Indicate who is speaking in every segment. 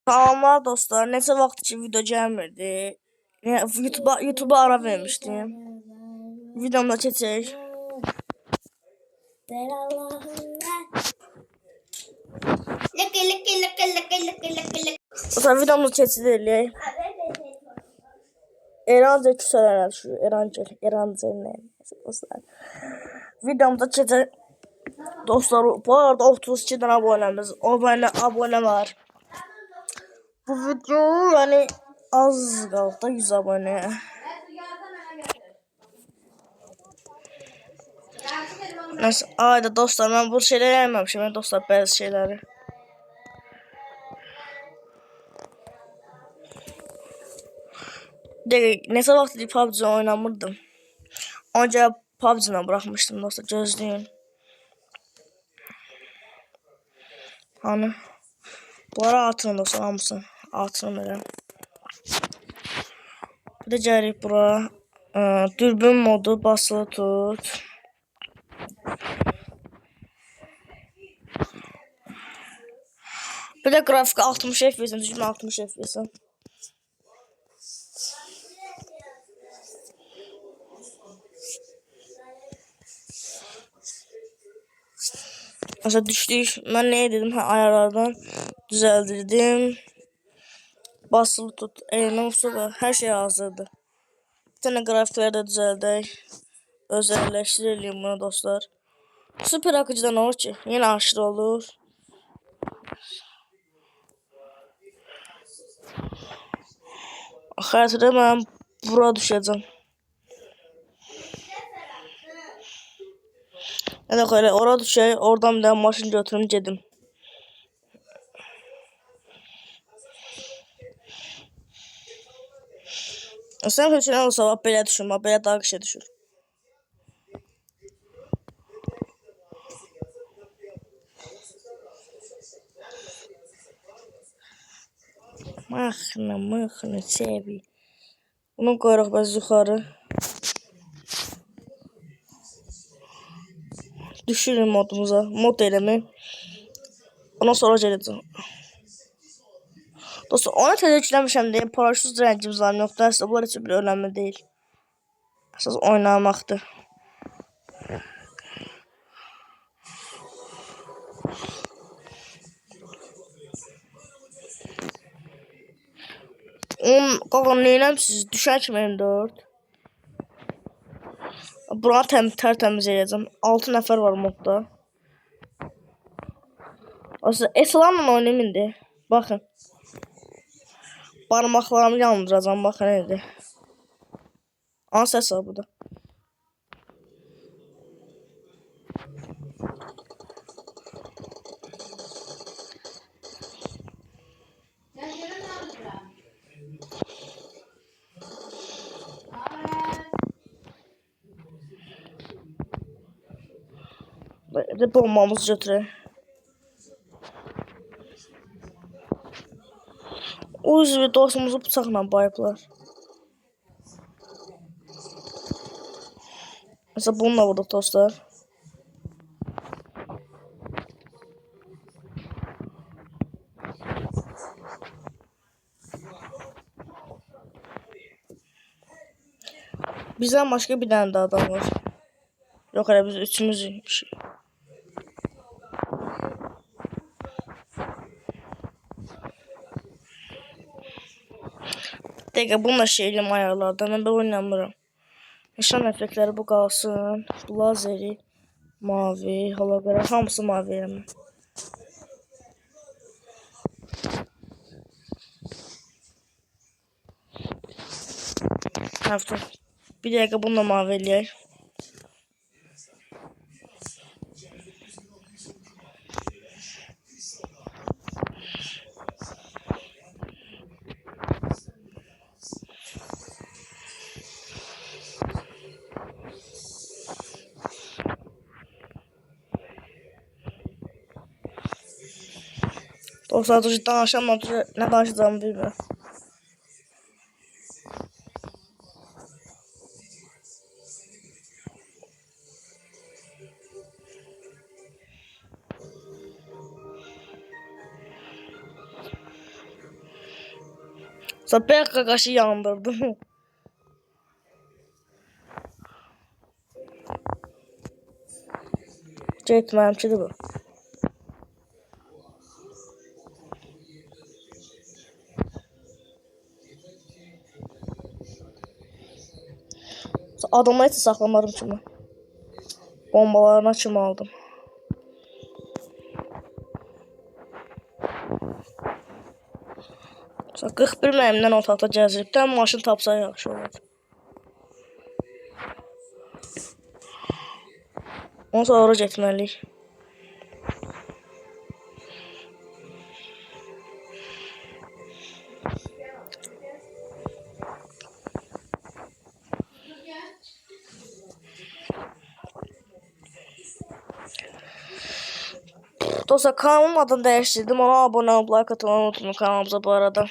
Speaker 1: Salamlar dostlar. Neçə vaxt ki video gəlmirdi. YouTube'a ara vermişdim. Videomda keçək. Dostlar videomda keçirik. Erancel küsələrə düşür. Erancel nə? Dostlar. Videomda keçək. Dostlar bu arada 32 dənə abunə var. Bu video yani az qaldı da 100 abunəyə. Neyse, ayda dostlar ben bu şeyleri yapmamışım. Ben dostlar bazı şeyleri. Neçə vaxt idi PUBG oynamırdım. Onca PUBG-dən bırakmışdım dostlar. Gözləyin. Hani bunlara atın dostlar hamısını. Atın elə. Bir də gəlirik bura. Dürbün modu basılı tut. Bir də qrafika 60 FPS, düzgün 60 FPS. Mesela düşdük. Ben ne dedim? Ayarlardan düzeldirdim. Basılı tut. Eline olsa da her şey hazırdı. Bir tane grafikleri de düzeldək. Özelleştirelim bunu dostlar. Süper akıcıdan olur ki. Yine aşırı olur. Xəritədə mən bura düşəcəm. Yəni elə ora düşək, oradan bir dənə maşın götürüm gedim. Sən heç nə olsa belə düşün, belə daha qışa düşür. Mıxını çevi. Bunu qoyuruq biz yuxarı. Düşürüm modumuza. Mod eləmi. Ondan sonra gələcəm. Dostlar ona təzəkləmişəm deyə paraşüt rəngimiz var yoxdur. Əslində bunlar heç bir önəmli deyil. Əsas oynamaqdır. Qaqan neynəmsiz? Düşən kimi M4. Buranı tərtəmiz edəcəm. 6 nəfər var modda. Aslında Eslanla oynayayım indi. Baxın. Barmaqlarımı yandıracağım. Baxın indi. Hansı hesab bu da? Bir bombamızı götürək. O yüzden dostumuzu bıçaqla bayıblar. Mesela bununla vurduk dostlar. Bizden başka bir tane daha adam var. Yok hele biz üçümüzmüş. Dəqiqə bununla şeyliyim ayarlardan. Ben oynamıram. Nişan efektləri bu qalsın. Bu lazeri mavi, hologram hamısı mavi yəni. Həftə. Bir dəqiqə bununla mavi eləyək. Dostlar danışamam, nə danışacağımı bilmirəm. Sapıya qaqaşı yandırdım. Getməyimkidir bu. Adamı heç saxlamadım kimi. Bombalarına kimi aldım. Sonra 41 mənimdən otaqda gəzirib. Bir maşın tapsa yaxşı olar. Ondan sonra ora getməliyik. Dostlar kanalımın adını dəyişdirdim. Ona abunə olub like atmayı unutmayın kanalımıza bu arada.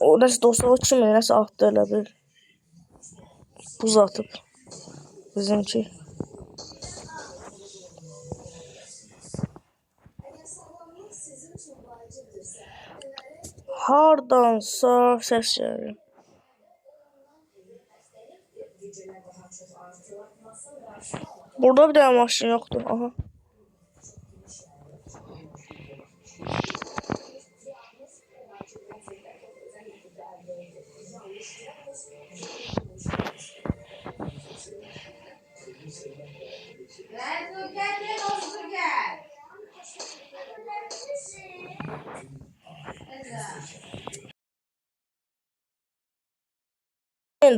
Speaker 1: O nəsə dostlar o kimi nəsə atdı elə bir. Buz atıb. Bizimki. Hardansa səs gəlir. Burada bir dənə maşın yoxdur. Aha.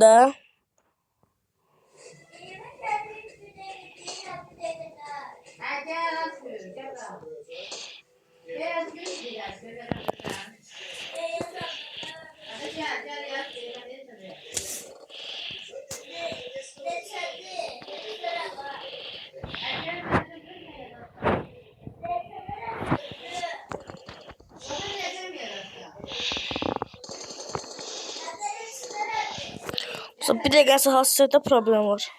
Speaker 1: Da. Bir de gelse hassasiyette problem var.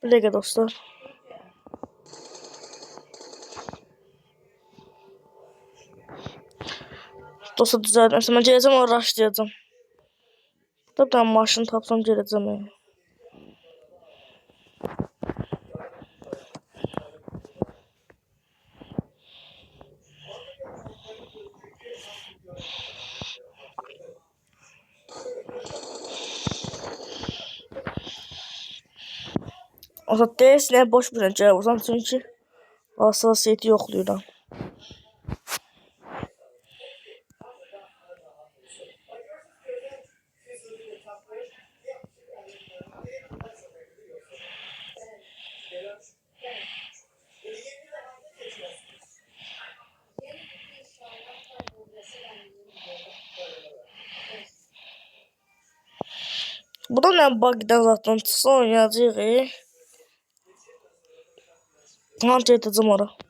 Speaker 1: Bir dakika dostlar. Dostlar düzeltmezsem ben geleceğim oraya rushlayacağım. Burada bir tane maşın tapsam geleceğim yani. O zaman dersine boş bir şey olsam çünkü hassasiyeti yoxlayıram. Bu da ne bug'dan zaten çıksa oynayacağıq. Hangi edeceğim oraya.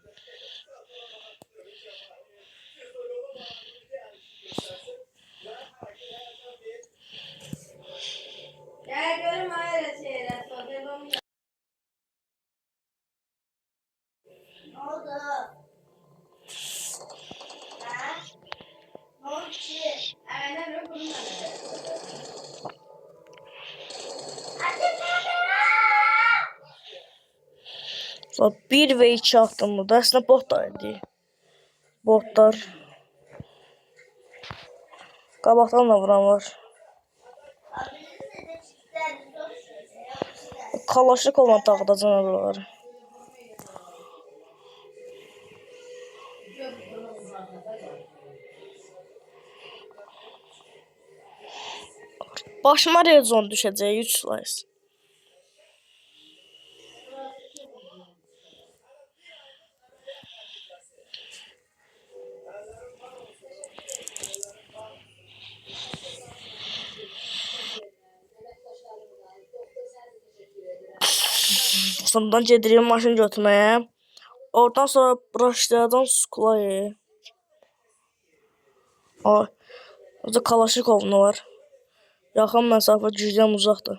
Speaker 1: Sonra 1 ve 2 attım burada. Aslında botlar değil. Botlar. Qabaqdan da vuran var. Kalaşlık olan dağıdacaq oraları. Başıma rezon düşəcək 3%. Sonradan gedirik maşın götürməyə. Oradan sonra başlayacağım Skulaya. Orada Kalaşnikov'un var. Yaxın məsafə gücdən uzaqdır.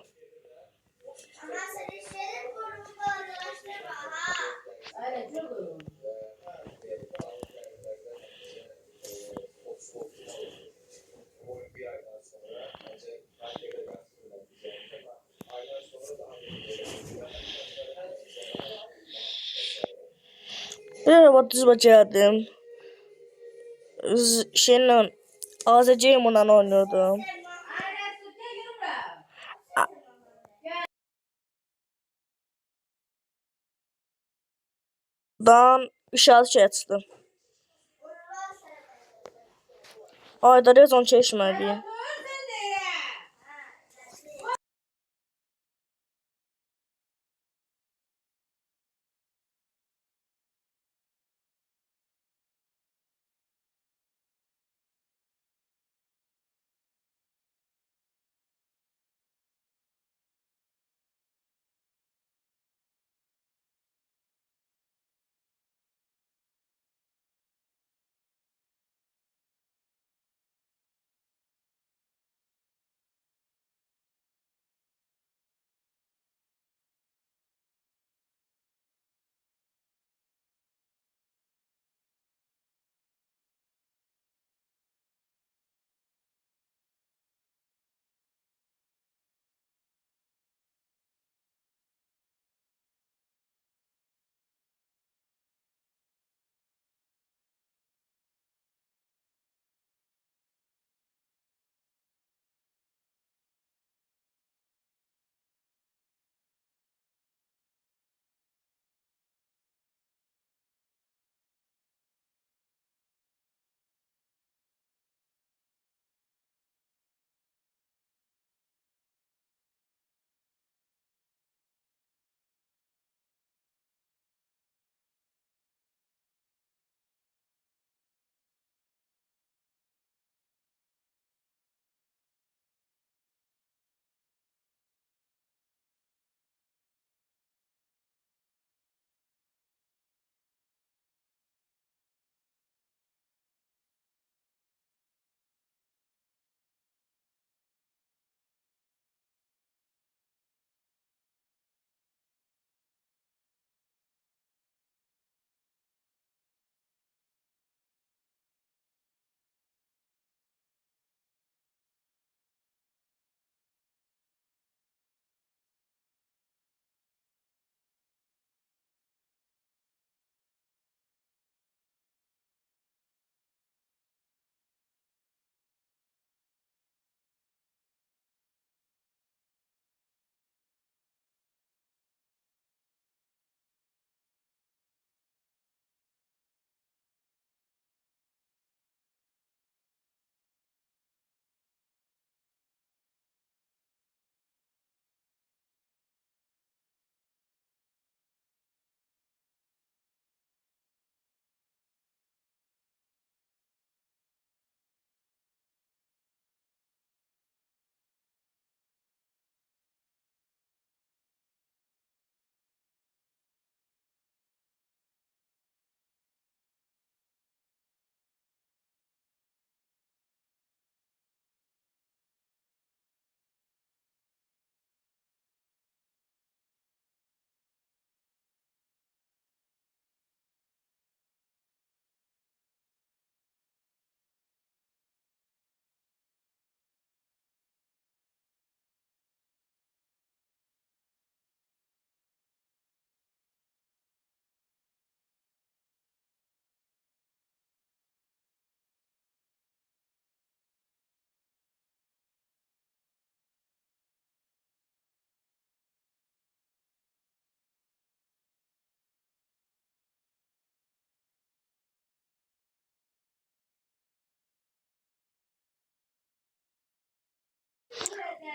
Speaker 1: Bir araba düzbə gəldim. Şeylə Azərbaycanla oynuyordum. Dan işaret keçdim. Ayda rezon keçməliyim.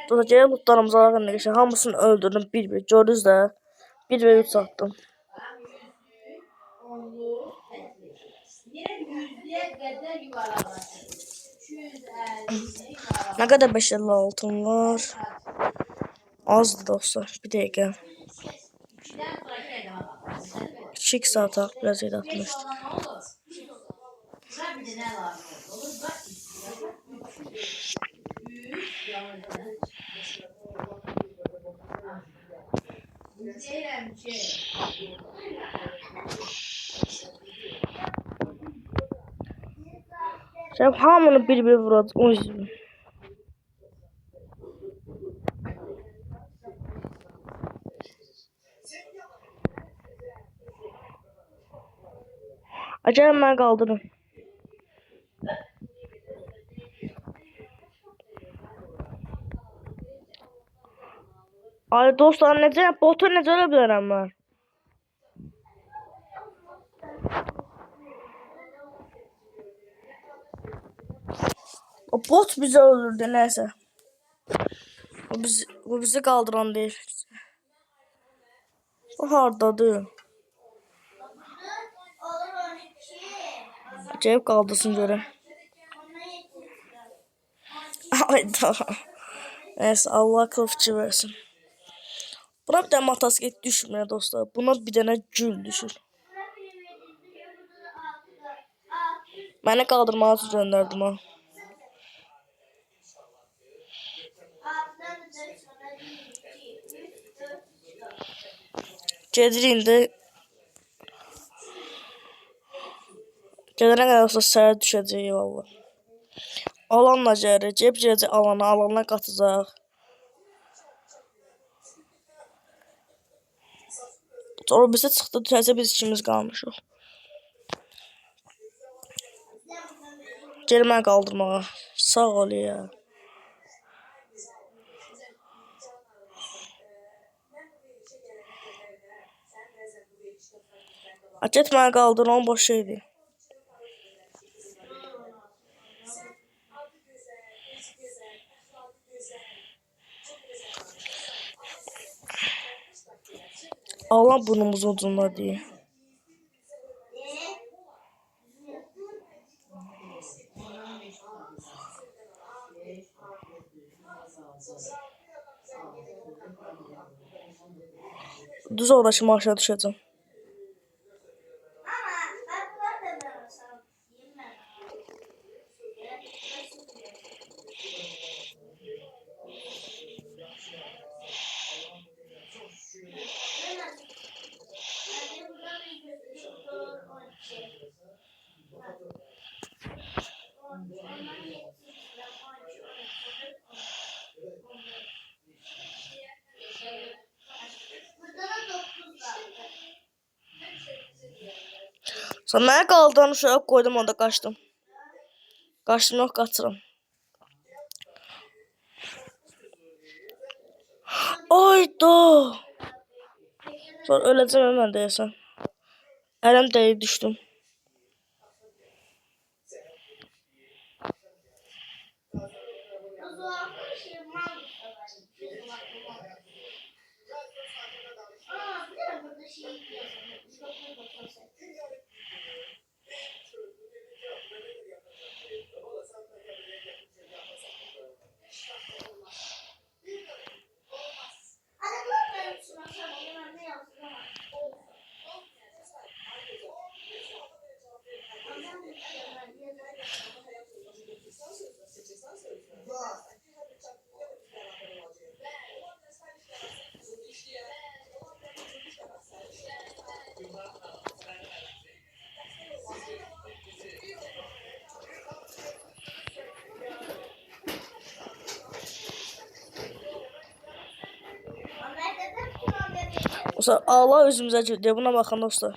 Speaker 1: Gəlib lootlarımızı alaq indi. Hamısını öldürdüm bir-bir. Gördünüz də. 1 və 3 atdım. Nə qədər 556 var? Azdır dostlar. Bir dəqiqə. 2 saat biraz yedi atmışdı. Sen hamını bir vuracaq. O yüzden. Acayip mən qaldırın. Ay dostlar, necə botu necə ölə bilərəm mən? O bot bizi öldürdü neyse. Bu bizi kaldıran değil. O hardadır? Acayip kaldırsın göre. Ayda. Neyse Allah kılıfçı versin. Buna bir tane matasket düşmüyor dostlar. Buna bir tane gül düşür. Beni kaldırmağa gönderdim ha. Gedirik indi. Gedənə qədər olsa səhər düşəcək valla. Alanla gəlir. Cep gələcək alana qatacaq. Sonra bizə çıxdı düşəcək, biz ikimiz qalmışıq. Gel mən qaldırmağa. Sağ ol ya. Get məni qaldır, onun boş şeydir. Allah burnumuzun ucunda deyir. Düz oradakı aşağı düşəcəm. Sen mənə qaldıran uşağı qoydum, onda qaçdım. Qaçdım, yox qaçıram. Ayda. Sonra öləcəm mən deyəsən. Əlim dəyib düşdüm. Dostlar, Allah üzümüzə girdi. Buna baxın dostlar.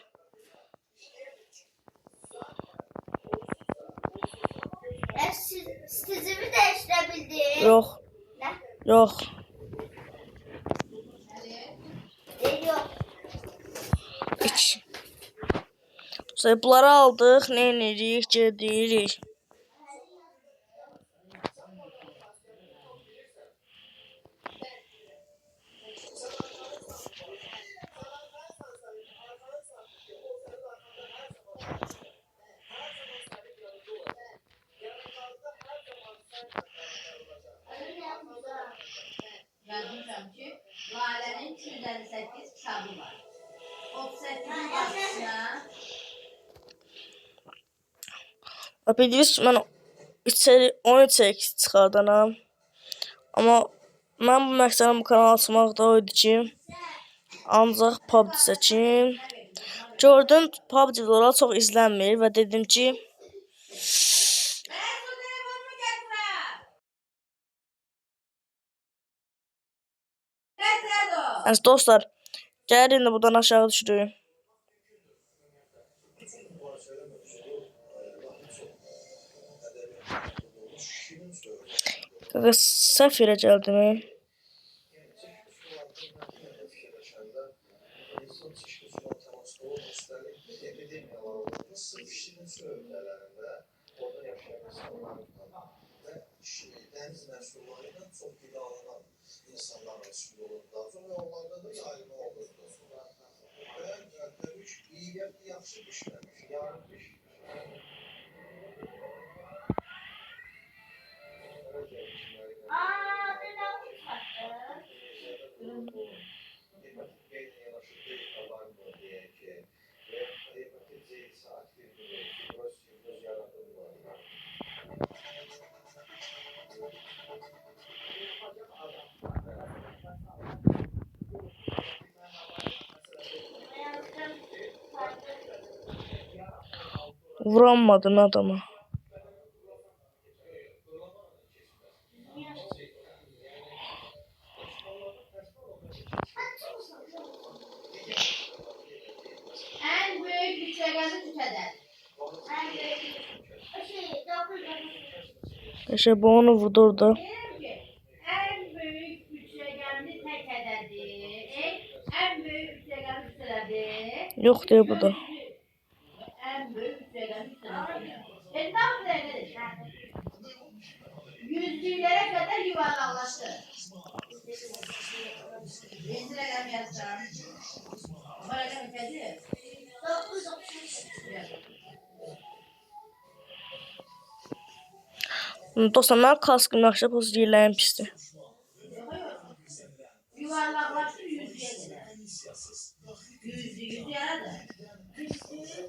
Speaker 2: Stizimi değiştirebildin.
Speaker 1: Yox.
Speaker 2: Ne?
Speaker 1: Yox.
Speaker 2: Yok.
Speaker 1: İç. Dostlar, bunları aldıq. Nə edirik? Gedirik.
Speaker 3: Yazmışam ki, Lalənin 258 kitabı var.
Speaker 1: Bildiniz ki, mən içeri 13x çıxardanam. Amma mən bu məqsədim bu kanalı açmaq da o idi ki, ancaq PUBG çəkim. Gördüm PUBG videoları çox izlənmir və dedim ki, yəni dostlar, gəlir indi buradan aşağı düşürük. Qaqa səhv yerə gəldim.
Speaker 3: Dəniz məhsullarından çox qidalanan insanlar məhsullarında sonra onlarda da yayılma olurdu. Və dövüş yaxşı pişməmiş, yarım pişməmiş.
Speaker 1: Vuramadım adama.
Speaker 2: En büyük üçgeni tükeder. En büyük.
Speaker 1: İşte bu onu vurdu orada.
Speaker 2: En büyük üçgeni tek ededir. En büyük üçgeni tükeder.
Speaker 1: Yok diyor bu da.
Speaker 2: En büyük üçgeni tükeder. Tam nedir? Yüzlülere kadar yuvarlaklaştı. Benzine gelmeyeceğim. Böyle mi kedi? 9.
Speaker 1: Dostlar, mən kaskım yaxşı, poz yerlərim pisdir.
Speaker 2: Yuvarlaklaştı yüzlüye kadar. Yüzlü yaradı. Yüzlü.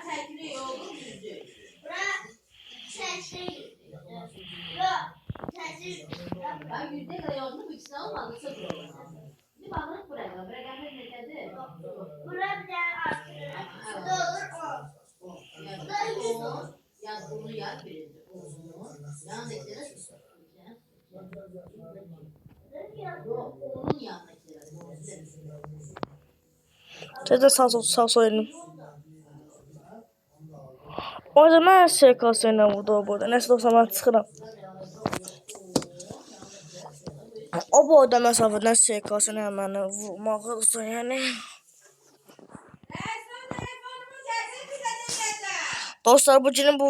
Speaker 2: Tekli yolun yüzlü. Bırak. Tekli. Yok. Tekli. Ben yüzde kadar yoldum. İkisini almadı. Sıfır oldu. Şimdi balık buraya. Buraya gelmek ne dedi? Buraya bir tane artırır. Şurada olur o. Yaz bunu yaz birinci. Yan ekleri. Yok, onun yandakileri.
Speaker 1: Sizdə sağ sol elim. O yüzden mən SKS ilə vurdu o boyda. Nəsə dostlar, mən çıxıram. O boyda məsafədən SKS ilə məni vurmağı yəni. Dostlar, bu günün bu